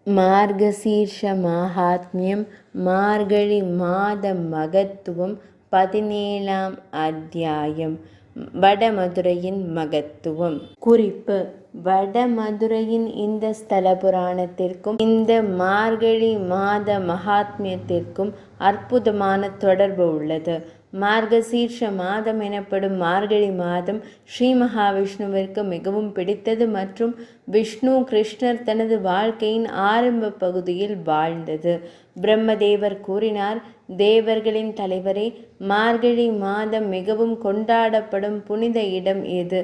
மார்கசீர்ஷ மாஹாத்மியம் மார்கழி மாத மகத்துவம் 17ஆம் அத்தியாயம். வடமதுரையின் மகத்துவம். குறிப்பு: வடமதுரையின் இந்த ஸ்தல புராணத்திற்கும் இந்த மார்கழி மாத மகாத்மியத்திற்கும் அற்புதமான தொடர்பு உள்ளது. மார்கசீர்ஷ மாதம் எனப்படும் மார்கழி மாதம் ஸ்ரீ மகாவிஷ்ணுவிற்கு மிகவும் பிடித்தது மற்றும் விஷ்ணு கிருஷ்ணர் தனது வாழ்க்கையின் ஆரம்ப பகுதியில் வாழ்ந்தது. பிரம்மதேவர் கூறினார்: தேவர்களின் தலைவரே, மார்கழி மாதம் மிகவும் கொண்டாடப்படும் புனித இடம் எது?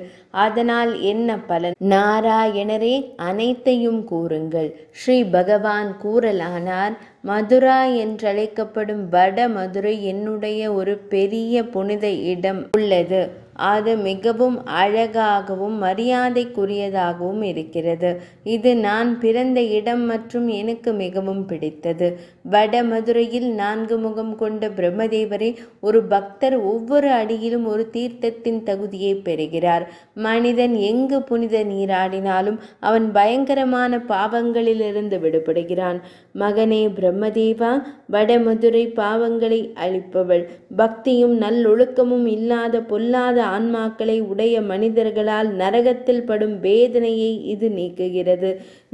அதனால் என்ன பலன்? நாராயணரே, அனைத்தையும் கூறுங்கள். ஸ்ரீ பகவான் கூறலானார்: மதுரா என்றழைக்கப்படும் வட மதுரை என்னுடைய ஒரு பெரிய புனித இடம் உள்ளது. அது மிகவும் அழகாகவும் மரியாதைக்குரியதாகவும் இருக்கிறது. இது நான் பிறந்த இடம் மற்றும் எனக்கு மிகவும் பிடித்தது. வடமதுரையில் 4 முகம் கொண்ட பிரம்மதேவரே, ஒரு பக்தர் ஒவ்வொரு அடியிலும் ஒரு தீர்த்தத்தின் தகுதியை பெறுகிறார். மனிதன் எங்கு புனித நீராடினாலும் அவன் பயங்கரமான பாவங்களிலிருந்து விடுபடுகிறான். மகனே பிரம்மதேவா, வடமதுரை பாவங்களை அழிப்பவள். பக்தியும் நல்லொழுக்கமும் இல்லாத பொல்லாத ஆன்மாக்களை உடைய மனிதர்களால் நரகத்தில் படும் வேதனையை இது நீக்குகிறது.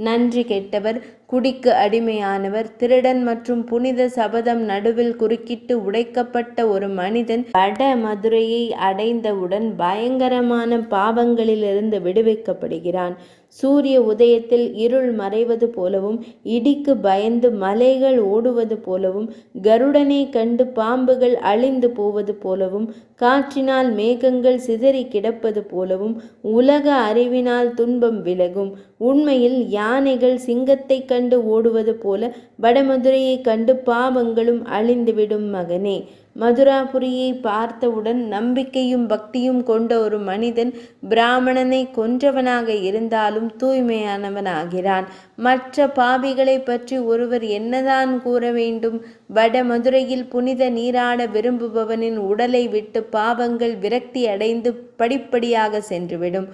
நன்றி கெட்டவர், குடிக்கு அடிமையானவர், திருடன் மற்றும் புனித சபதம் நடுவில் குறுக்கிட்டு உடைக்கப்பட்ட ஒரு மனிதன் வடமதுரையை அடைந்தவுடன் பயங்கரமான பாவங்களிலிருந்து விடுவிக்கப்படுகிறான். சூரிய உதயத்தில் இருள் மறைவது போலவும், இடிக்கு பயந்து மலைகள் ஓடுவது போலவும், கருடனை கண்டு பாம்புகள் அழிந்து போவது போலவும், காற்றினால் மேகங்கள் சிதறி கிடப்பது போலவும் உலக அறிவினால் துன்பம் விலகும். உண்மையில் யானைகள் சிங்கத்தை கண்டு ஓடுவது போல வடமதுரையை கண்டு பாவங்களும் அழிந்துவிடும். மகனே, மதுராபுரியை பார்த்தவுடன் நம்பிக்கையும் பக்தியும் கொண்ட ஒரு மனிதன் பிராமணனை கொன்றவனாக இருந்தாலும் தூய்மையானவனாகிறான். மற்ற பாவிகளை பற்றி ஒருவர் என்னதான் கூற வேண்டும்? வடமதுரையில் புனித நீராட விரும்புபவனின் உடலை விட்டு பாவங்கள் விரக்தி அடைந்து படிப்படியாக சென்றுவிடும்.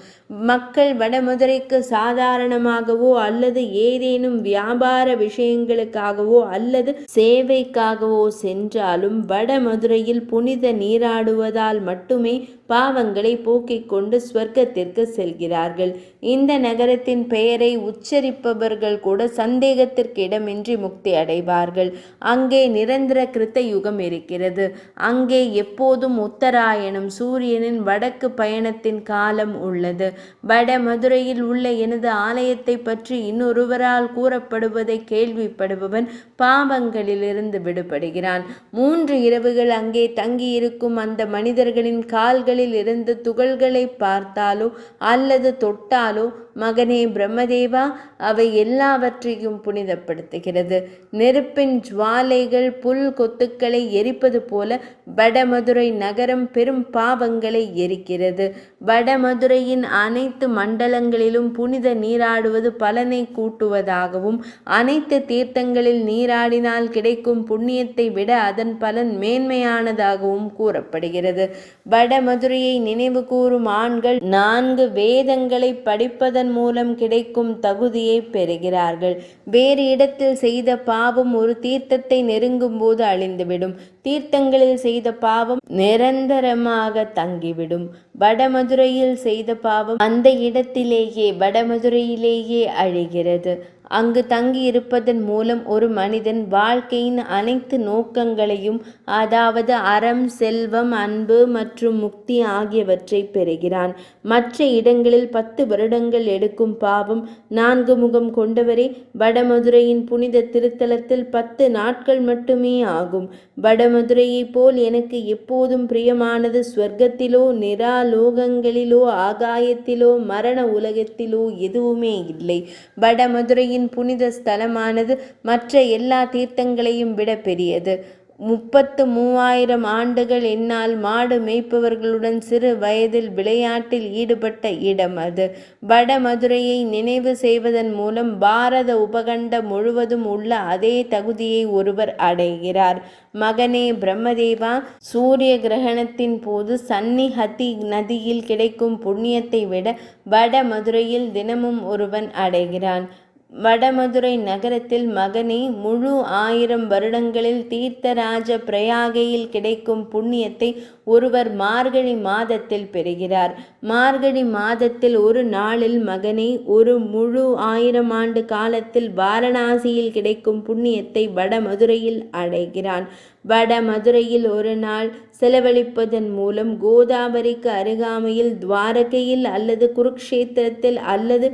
மக்கள் வடமதுரைக்கு சாதாரணமாகவோ அல்லது ஏதேனும் வியாபார விஷயங்களுக்காகவோ அல்லது சேவைக்காகவோ சென்றாலும் வடமதுரையில் புனித நீராடுவதால் மட்டுமே பாவங்களை போக்கிக் கொண்டு ஸ்வர்க்கத்திற்கு செல்கிறார்கள். இந்த நகரத்தின் பெயரை உச்சரிப்பவர்கள் கூட சந்தேகத்திற்கு இடமின்றி முக்தி அடைவார்கள். அங்கே நிரந்தர கிருத்த யுகம் இருக்கிறது. அங்கே எப்போதும் உத்தராயணம், சூரியனின் வடக்கு பயணத்தின் காலம் உள்ளது. வடமதுரையில் உள்ள எனது ஆலயத்தை பற்றி இன்னொருவரால் கூறப்படுவதை கேள்விப்படுபவன் பாவங்களிலிருந்து விடுபடுகிறான். 3 இரவுகள் அங்கே தங்கியிருக்கும் அந்த மனிதர்களின் கால்களில் இருந்து துகள்களை பார்த்தாலோ அல்லது தொட்டாலோ, மகனே பிரம்மதேவா, அவை எல்லாவற்றையும் புனிதப்படுத்துகிறது. நெருப்பின் ஜுவாலைகள் புல் கொத்துக்களை எரிப்பது போல வடமதுரை நகரம் பெரும் பாவங்களை எரிக்கிறது. வடமதுரையின் அனைத்து மண்டலங்களிலும் புனித நீராடுவது பலனை கூட்டுவதாகவும், அனைத்து தீர்த்தங்களில் நீராடினால் கிடைக்கும் புண்ணியத்தை விட அதன் பலன் மேன்மையானதாகவும் கூறப்படுகிறது. வடமதுரையை நினைவு கூறும் ஆண்கள் 4 வேதங்களை படிப்பதன் மூலம் கிடைக்கும் தகுதியை பெறுகிறார்கள். வேறு இடத்தில் செய்த பாவம் ஒரு தீர்த்தத்தை நெருங்கும் போது அழிந்துவிடும். தீர்த்தங்களில் செய்த பாவம் நிரந்தரமாக தங்கிவிடும். வடமதுரையில் செய்த பாவம் அந்த இடத்திலேயே வடமதுரையிலேயே அழிகிறது. அங்கு தங்கியிருப்பதன் மூலம் ஒரு மனிதன் வாழ்க்கையின் அனைத்து நோக்கங்களையும், அதாவது அறம், செல்வம், அன்பு மற்றும் முக்தி ஆகியவற்றை பெறுகிறான். மற்ற இடங்களில் 10 வருடங்கள் எடுக்கும் பாவம் 4 முகம் கொண்டவரே, வடமதுரையின் புனித திருத்தலத்தில் 10 நாட்கள் மட்டுமே ஆகும். வடமதுரையை போல் எனக்கு எப்போதும் பிரியமானது ஸ்வர்க்கத்திலோ நிராலோகங்களிலோ ஆகாயத்திலோ மரண உலகத்திலோ எதுவுமே இல்லை. வடமதுரையின் புனித ஸ்தலமானது மற்ற எல்லா தீர்த்தங்களையும் விட பெரியது. 33,000 ஆண்டுகள் என்னால் மாடு மேய்ப்பவர்களுடன் சிறு வயதில் விளையாட்டில் ஈடுபட்ட இடம் அது. வடமதுரையை நினைவு செய்வதன் மூலம் பாரத உபகண்டம் முழுவதும் உள்ள அதே தகுதியை ஒருவர் அடைகிறார். மகனே பிரம்மதேவா, சூரிய கிரகணத்தின் போது சன்னிஹதி நதியில் கிடைக்கும் புண்ணியத்தை விட வடமதுரையில் தினமும் ஒருவன் அடைகிறான். வடமதுரை நகரத்தில் மகனே, முழு 1000 வருடங்களில் தீர்த்தராஜ பிரயாகையில் கிடைக்கும் புண்ணியத்தை ஒருவர் மார்கழி மாதத்தில் பெறுகிறார். மார்கழி மாதத்தில் ஒரு நாளில் மகனே, ஒரு முழு 1000 ஆண்டு காலத்தில் வாரணாசியில் கிடைக்கும் புண்ணியத்தை வடமதுரையில் அடைகிறான். வடமதுரையில் ஒரு நாள் செலவழிப்பதன் மூலம் கோதாவரிக்கு அருகாமையில் துவாரகையில் அல்லது குருக்ஷேத்திரத்தில் அல்லது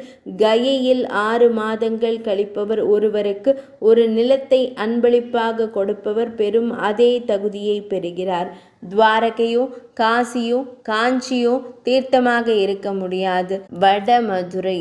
கயையில் 6 மாதங்கள் கழிப்பவர் ஒருவருக்கு ஒரு நிலத்தை அன்பளிப்பாக கொடுப்பவர் பெறும் அதே தகுதியை பெறுகிறார். துவாரகையோ காசியோ காஞ்சியோ தீர்த்தமாக இருக்க முடியாது. வடமதுரை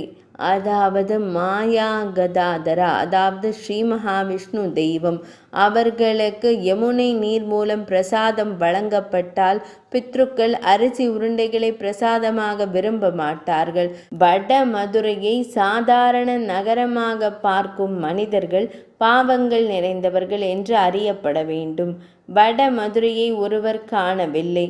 அதாவது மாயா கதாதரா, அதாவது ஸ்ரீ மகாவிஷ்ணு தெய்வம், அவர்களுக்கு யமுனை நீர் மூலம் பிரசாதம் வழங்கப்பட்டால் பித்ருக்கள் அரிசி உருண்டைகளை பிரசாதமாக விரும்ப மாட்டார்கள். வடமதுரையை சாதாரண நகரமாக பார்க்கும் மனிதர்கள் பாவங்கள் நிறைந்தவர்கள் என்று அறியப்பட வேண்டும். வடமதுரையை ஒருவர் காணவில்லை,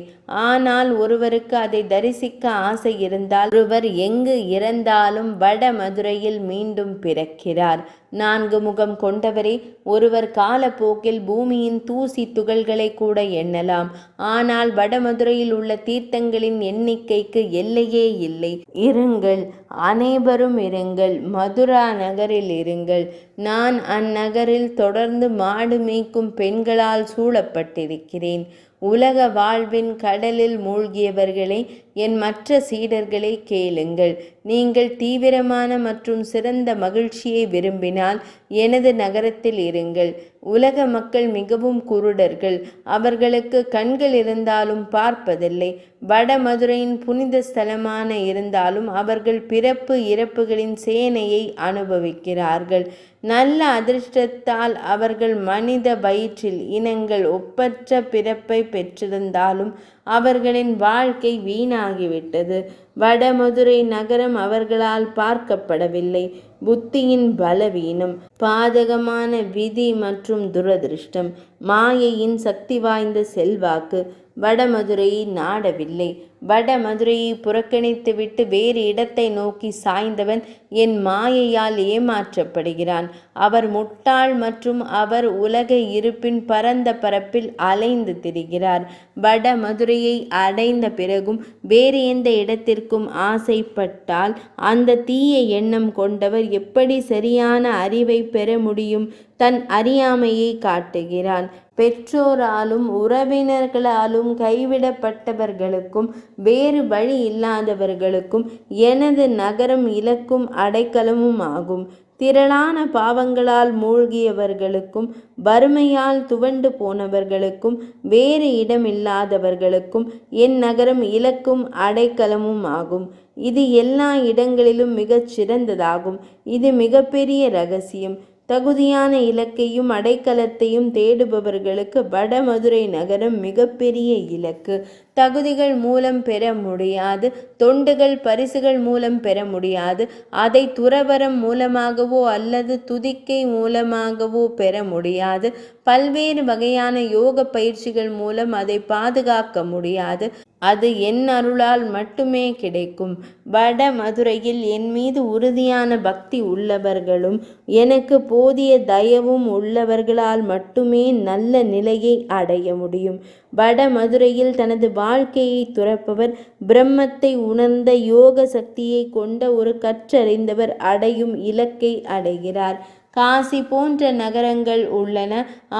ஆனால் ஒருவருக்கு அதை தரிசிக்க ஆசை இருந்தால் ஒருவர் எங்கு இறந்தாலும் வடமதுரையில் மீண்டும் பிறக்கிறார். 4 முகம் கொண்டவரே, ஒருவர் காலப்போக்கில் பூமியின் தூசி துகள்களை கூட எண்ணலாம். ஆனால் வடமதுரையில் உள்ள தீர்த்தங்களின் எண்ணிக்கைக்கு எல்லையே இல்லை. இருங்கள், அனைவரும் இருங்கள், மதுரா நகரில் இருங்கள். நான் அந்நகரில் தொடர்ந்து மாடு மேய்க்கும் பெண்களால் சூழப்பட்டிருக்கிறேன். உலக வாழ்வின் கடலில் மூழ்கியவர்களே, என் மற்ற சீடர்களை கேளுங்கள். நீங்கள் தீவிரமான மற்றும் சிறந்த மகிழ்ச்சியை விரும்பினால் எனது நகரத்தில் இருங்கள். உலக மக்கள் மிகவும் குருடர்கள், அவர்களுக்கு கண்கள் இருந்தாலும் பார்ப்பதில்லை. வடமதுரையின் புனித ஸ்தலமான இருந்தாலும் அவர்கள் பிறப்பு இறப்புகளின் சேனையை அனுபவிக்கிறார்கள். நல்ல அதிர்ஷ்டத்தால் அவர்கள் மனித வயிற்றில் இனங்கள் ஒப்பற்ற பிறப்பை பெற்றிருந்தாலும் அவர்களின் வாழ்க்கை வீணாகிவிட்டது. வடமதுரை நகரம் அவர்களால் பார்க்கப்படவில்லை. புத்தியின் பலவீனம், பாதகமான விதி மற்றும் துரதிருஷ்டம், மாயையின் சக்தி வாய்ந்த செல்வாக்கு வடமதுரையை நாடவில்லை. வடமதுரையை புறக்கணித்துவிட்டு வேறு இடத்தை நோக்கி சாய்ந்தவன் என் மாயையால் ஏமாற்றப்படுகிறான். அவர் முட்டாள் மற்றும் அவர் உலக இருப்பின் பரந்த பரப்பில் அலைந்து திரிகிறார். வடமதுரையை அடைந்த பிறகும் வேறு எந்த இடத்திற்கும் ஆசைப்பட்டால் அந்த தீய எண்ணம் கொண்டவர் எப்படி சரியான அறிவை பெற முடியும்? தன் அறியாமையை காட்டுகிறான். பெற்றோராலும் உறவினர்களாலும் கைவிடப்பட்டவர்களுக்கும் வேறு வழி இல்லாதவர்களுக்கும் எனது நகரம் இலக்கும் அடைக்கலமும் ஆகும். திரளான பாவங்களால் மூழ்கியவர்களுக்கும் வறுமையால் துவண்டு போனவர்களுக்கும் வேறு இடமில்லாதவர்களுக்கும் என் நகரம் இலக்கும் அடைக்கலமும் ஆகும். இது எல்லா இடங்களிலும் மிகச் சிறந்ததாகும். இது மிகப்பெரிய இரகசியம். தகுதியான இலக்கையும் அடைக்கலத்தையும் தேடுபவர்களுக்கு வடமதுரை நகரம் மிகப்பெரிய இலக்கு. தகுதிகள் மூலம் பெற முடியாது, தொண்டுகள் பரிசுகள் மூலம் பெற முடியாது, அதை துறவரம் மூலமாகவோ அல்லது துதிக்கை மூலமாகவோ பெற முடியாது. பல்வேறு வகையான யோக பயிற்சிகள் மூலம் அதை பாதுகாக்க முடியாது. அது என் அருளால் மட்டுமே கிடைக்கும். வடமதுரையில் என் மீது உறுதியான பக்தி உள்ளவர்களும் எனக்கு போதிய தயவும் உள்ளவர்களால் மட்டுமே நல்ல நிலையை அடைய முடியும். வடமதுரையில் தனது வாழ்க்கையை துறப்பவர் பிரம்மத்தை உணர்ந்த யோக சக்தியை கொண்ட ஒரு கற்றறிந்தவர் அடையும் இலக்கை அடைகிறார். காசி போன்ற நகரங்கள் உள்ளன,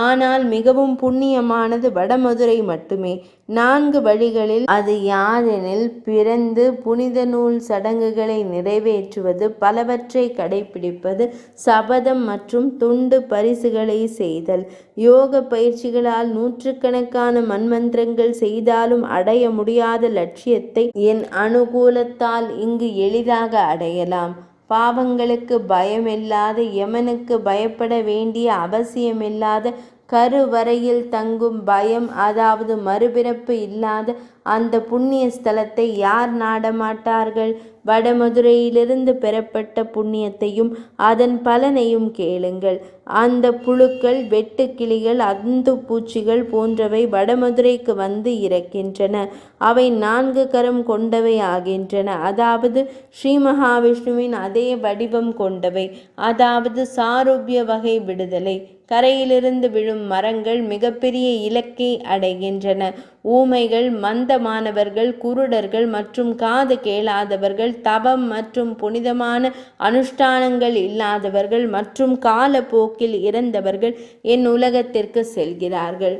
ஆனால் மிகவும் புண்ணியமானது வடமதுரை மட்டுமே. 4 வழிகளில். அது யாதெனில், பிறந்து புனித நூல் சடங்குகளை நிறைவேற்றுவது, பலவற்றை கடைபிடிப்பது, சபதம் மற்றும் தொண்டு பரிசுகளை செய்தல். யோக பயிற்சிகளால் நூற்றுக்கணக்கான மன்மந்திரங்கள் செய்தாலும் அடைய முடியாத லட்சியத்தை என் அனுகூலத்தால் இங்கு எளிதாக அடையலாம். பாவங்களுக்கு பயமில்லாத, யமனுக்கு பயப்பட வேண்டிய அவசியமில்லாத, கருவறையில் தங்கும் பயம் அதாவது மறுபிறப்பு இல்லாத அந்த புண்ணிய ஸ்தலத்தை யார் நாடமாட்டார்கள்? வடமதுரையிலிருந்து பெறப்பட்ட புண்ணியத்தையும் அதன் பலனையும் கேளுங்கள். அந்த புழுக்கள், வெட்டுக்கிளிகள், அந்து பூச்சிகள் போன்றவை வடமதுரைக்கு வந்து இறக்கின்றன. அவை 4 கரம் கொண்டவை ஆகின்றன. அதாவது ஸ்ரீ மகாவிஷ்ணுவின் அதே வடிவம் கொண்டவை. அதாவது சாரூபிய வகை விடுதலை. கரையிலிருந்து விழும் மரங்கள் மிகப்பெரிய இலக்கை அடைகின்றன. ஊமைகள், மந்தமானவர்கள், குருடர்கள் மற்றும் காது கேளாதவர்கள், தவம் மற்றும் புனிதமான அனுஷ்டானங்கள் இல்லாதவர்கள் மற்றும் காலப்போக்கில் இறந்தவர்கள் என் உலகத்திற்கு செல்கிறார்கள்.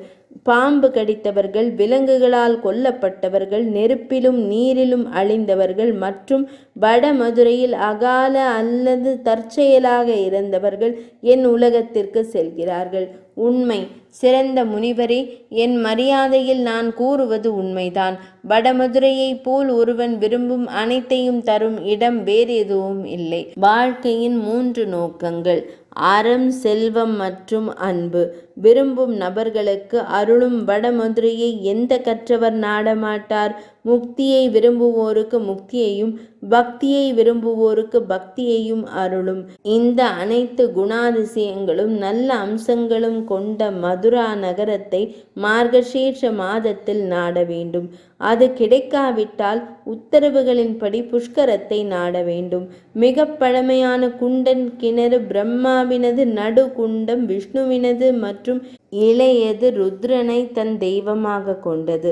பாம்பு கடித்தவர்கள், விலங்குகளால் கொல்லப்பட்டவர்கள், நெருப்பிலும் நீரிலும் அழிந்தவர்கள் மற்றும் வடமதுரையில் அகால அல்லது தற்செயலாக இறந்தவர்கள் என் உலகத்திற்கு செல்கிறார்கள். உண்மை. சிறந்த முனிவரே, என் மரியாதையில் நான் கூறுவது உண்மைதான். வடமதுரையைப் போல் ஒருவன் விரும்பும் அனைத்தையும் தரும் இடம் வேறு எதுவும் இல்லை. வாழ்க்கையின் 3 நோக்கங்கள்: அறம், செல்வம் மற்றும் அன்பு. விரும்பும் நபர்களுக்கு அருளும் வடமதுரையை எந்த கற்றவர் நாடமாட்டார்? முக்தியை விரும்புவோருக்கு முக்தியையும் பக்தியை விரும்புவோருக்கு பக்தியையும் அருளும். இந்த அனைத்து குணாதிசயங்களும் நல்ல அம்சங்களும் கொண்ட மதுரா நகரத்தை மார்கசீர்ஷ மாதத்தில் நாட வேண்டும். அது கிடைக்காவிட்டால் உத்தரவுகளின்படி புஷ்கரத்தை நாட வேண்டும். மிக பழமையான குண்டன் கிணறு பிரம்மாவினது, நடு குண்டம் விஷ்ணுவினது மற்றும் இளையது ருத்ரனை தன் தெய்வமாக கொண்டது.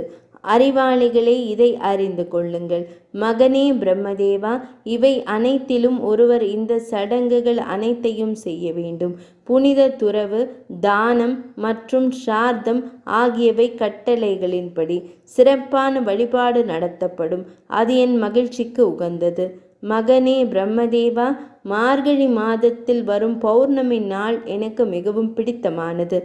அறிவாளிகளே, இதை அறிந்து கொள்ளுங்கள். மகனே பிரம்மதேவா, இவை அனைத்திலும் ஒருவர் இந்த சடங்குகள் அனைத்தையும் செய்ய வேண்டும். புனித துறவு, தானம் மற்றும் சார்த்தம் ஆகியவை கட்டளைகளின்படி சிறப்பான வழிபாடு நடத்தப்படும். அது என் மகிழ்ச்சிக்கு உகந்தது. மகனே பிரம்மதேவா, மார்கழி மாதத்தில் வரும் பௌர்ணமி நாள் எனக்கு மிகவும் பிடித்தமானது.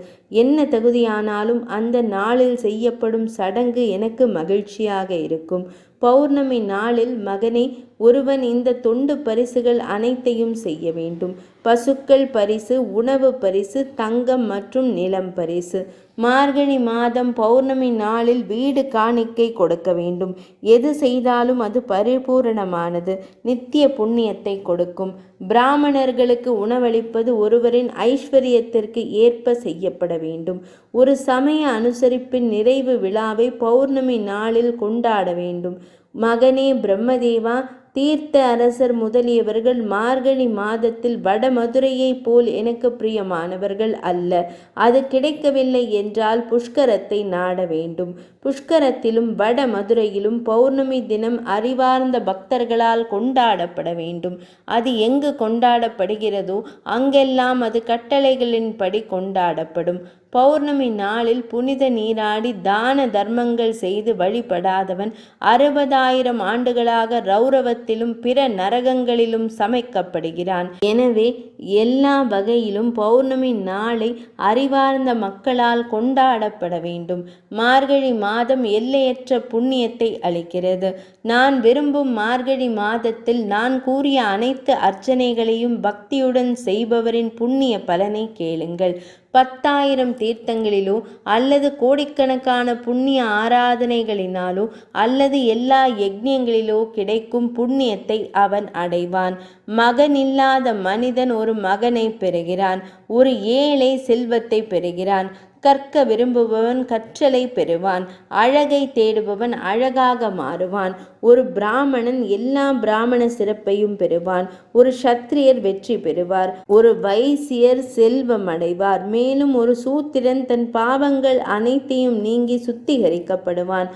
என்ன தகுதியானாலும் அந்த நாளில் செய்யப்படும் சடங்கு எனக்கு மகிழ்ச்சியாக இருக்கும். பௌர்ணமி நாளில் மகனே, ஒருவன் இந்த தொண்டு பரிசுகள் அனைத்தையும் செய்ய வேண்டும். பசுக்கள் பரிசு, உணவு பரிசு, தங்கம் மற்றும் நிலம் பரிசு. மார்கழி மாதம் பௌர்ணமி நாளில் வீடு காணிக்கை கொடுக்க வேண்டும். எது செய்தாலும் அது பரிபூரணமானது, நித்திய புண்ணியத்தை கொடுக்கும். பிராமணர்களுக்கு உணவளிப்பது ஒருவரின் ஐஸ்வர்யத்திற்கு ஏற்ப செய்யப்பட வேண்டும். ஒரு சமய அனுசரிப்பின் நிறைவு விழாவை பௌர்ணமி நாளில் கொண்டாட வேண்டும். மகனே பிரம்மதேவா, தீர்த்த அரசர் முதலியவர்கள் மார்கழி மாதத்தில் வடமதுரையைப் போல் எனக்கு பிரியமானவர்கள் அல்ல. அது கிடைக்கவில்லை என்றால் புஷ்கரத்தை நாட வேண்டும். புஷ்கரத்திலும் வடமதுரையிலும் பௌர்ணமி தினம் அறிவார்ந்த பக்தர்களால் கொண்டாடப்பட வேண்டும். அது எங்கு கொண்டாடப்படுகிறதோ அங்கெல்லாம் அது கட்டளைகளின்படி கொண்டாடப்படும். பௌர்ணமி நாளில் புனித நீராடி தான தர்மங்கள் செய்து வழிபடாதவன் 60,000 ஆண்டுகளாக ரௌரவத்திலும் பிற நரகங்களிலும் சமைக்கப்படுகிறான். எனவே எல்லா வகையிலும் பௌர்ணமி நாளை அறிவார்ந்த மக்களால் கொண்டாடப்பட வேண்டும். மார்கழி மாதம் எல்லையற்ற புண்ணியத்தை அளிக்கிறது. நான் விரும்பும் மார்கழி மாதத்தில் நான் கூறிய அனைத்து அர்ச்சனைகளையும் பக்தியுடன் செய்பவரின் புண்ணிய பலனை கேளுங்கள். 10,000 தீர்த்தங்களிலோ அல்லது கோடிக்கணக்கான புண்ணிய ஆராதனைகளினாலோ அல்லது எல்லா யஜ்ஞங்களிலோ கிடைக்கும் புண்ணியத்தை அவன் அடைவான். மகனில்லாத மனிதன் ஒரு மகனை பெறுகிறான். ஒரு ஏழை செல்வத்தை பெறுகிறான். கற்க விரும்புபவன் கற்றலை பெறுவான். அழகை தேடுபவன் அழகாக மாறுவான். ஒரு பிராமணன் எல்லா பிராமண சிறப்பையும் பெறுவான். ஒரு சத்திரியர் வெற்றி பெறுவார். ஒரு வைசியர் செல்வம் அடைவார். மேலும் ஒரு சூத்திரன் தன் பாவங்கள் அனைத்தையும் நீங்கி சுத்திகரிக்கப்படுவான்.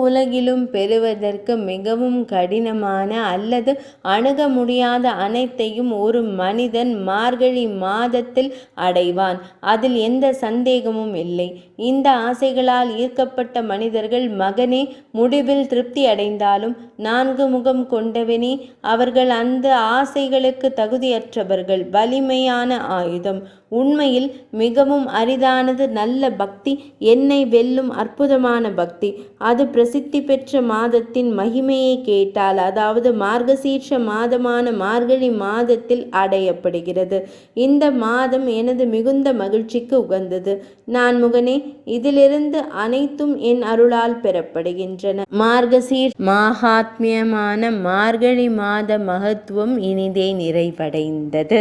உலகிலும் பெறுவதற்கு மிகவும் கடினமான அல்லது அணுக முடியாத அனைத்தையும் ஒரு மனிதன் மார்கழி மாதத்தில் அடைவான். அதில் எந்த சந்தேகமும் இல்லை. இந்த ஆசைகளால் ஈர்க்கப்பட்ட மனிதர்கள், மகனே, முடிவில் திருப்தி அடைந்தாலும் 4 முகம் கொண்டவனே, அவர்கள் அந்த ஆசைகளுக்கு தகுதியற்றவர்கள். வலிமையான ஆயுதம். உண்மையில் மிகவும் அரிதானது நல்ல பக்தி, என்னை வெல்லும் அற்புதமான பக்தி. அது பிரசித்தி பெற்ற மாதத்தின் மகிமையை கேட்டால், அதாவது மார்கசீர்ஷ மாதமான மார்கழி மாதத்தில் அடையப்படுகிறது. இந்த மாதம் எனது மிகுந்த மகிழ்ச்சிக்கு உகந்தது. நான் மகனே, இதிலிருந்து அனைத்தும் என் அருளால் பெறப்படுகின்றன. மார்கசீர் மாத மாகாத்மியமான மார்கழி மாத மகத்துவம் இனிதே நிறைவடைந்தது.